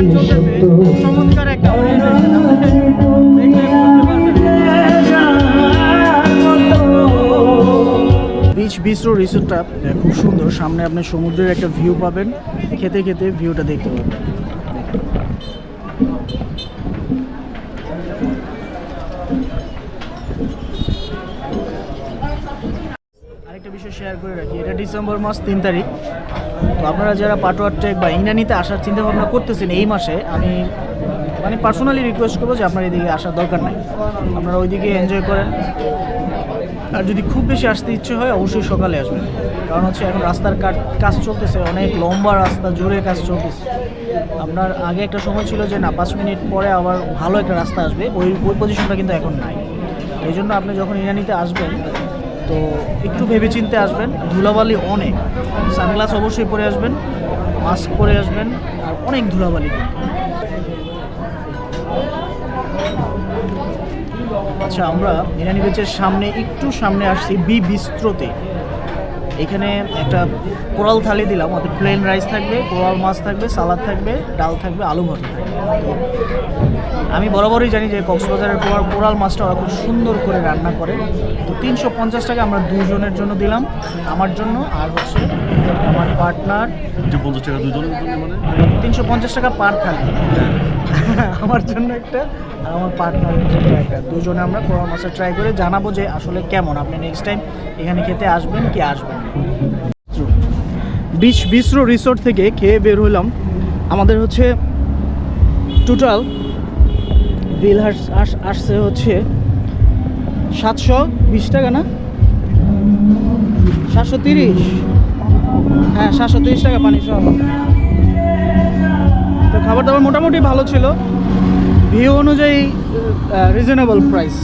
গান চলতেছে, চমৎকার একটা অডিয়েন্স দেখলে বুঝতে পারবেন। বিচ বিস্ট্রো রিসোর্টটা খুব সুন্দর, সামনে আপনি সমুদ্রের একটা ভিউ পাবেন, খেতে খেতে ভিউটা দেখতে পাবেন। আরেকটা বিষয় শেয়ার করে রাখি, এটা ডিসেম্বর মাস 3 তারিখ। তো আপনারা যারা পাটোয়ার ট্রেক বা ইনানিতে আসার চিন্তা ভাবনা করতেছেন এই মাসে, আমি মানে পার্সোনালি রিকোয়েস্ট করবো যে আপনার এদিকে আসার দরকার নাই, আপনারা ওইদিকে এনজয় করেন। আর যদি খুব বেশি আসতে ইচ্ছে হয় অবশ্যই সকালে আসবেন, কারণ হচ্ছে এখন রাস্তার কাজ চলতেছে, অনেক লম্বা রাস্তা জুড়ে কাজ চলতেছে। আপনার আগে একটা সময় ছিল যে না 5 মিনিট পরে আবার ভালো একটা রাস্তা আসবে, ওই পজিশনটা কিন্তু এখন নাই। এই জন্য আপনি যখন ইনানিতে আসবেন তো একটু ভেবেচিন্তে আসবেন, ধুলাবালি অনেক, সানগ্লাস অবশ্যই পরে আসবেন, মাস্ক পরে আসবেন, আর অনেক ধুলাবালি। আচ্ছা, আমরা ইরানি বিচের সামনে একটু সামনে আসছি বি বিস্ট্রোতে। এখানে একটা কোরাল থালি দিলাম, ওতে প্লেন রাইস থাকবে, কোরাল মাছ থাকবে, সালাদ থাকবে, ডাল থাকবে, আলু ভর্তা থাকবে। তো আমি বরাবরই জানি যে কক্সবাজারের কোরাল মাছটা ওরা খুব সুন্দর করে রান্না করে। তো 350 টাকা আমরা দুজনের জন্য দিলাম, আমার জন্য আর হচ্ছে আমার পার্টনার। 50 টাকা দুজনের জন্য, মানে 350 টাকা পার থালি আমার জন্য একটা আর আমার পার্টনারের জন্য একটা, দুজনে আমরা কোরাল মাছটা ট্রাই করে জানাবো যে আসলে কেমন। আপনি নেক্সট টাইম এখানে খেতে আসবেন কি আসবেন। বিচ বিস্ট্রো রিসোর্ট থেকে খেয়ে বের হলাম। আমাদের হচ্ছে টোটাল বিল আসছে হচ্ছে 720 টাকা, না 730, হ্যাঁ 730 টাকা পানি সহ। তো খাবার দাবার মোটামুটি ভালো ছিল, ভিউ অনুযায়ী রিজনেবল প্রাইস।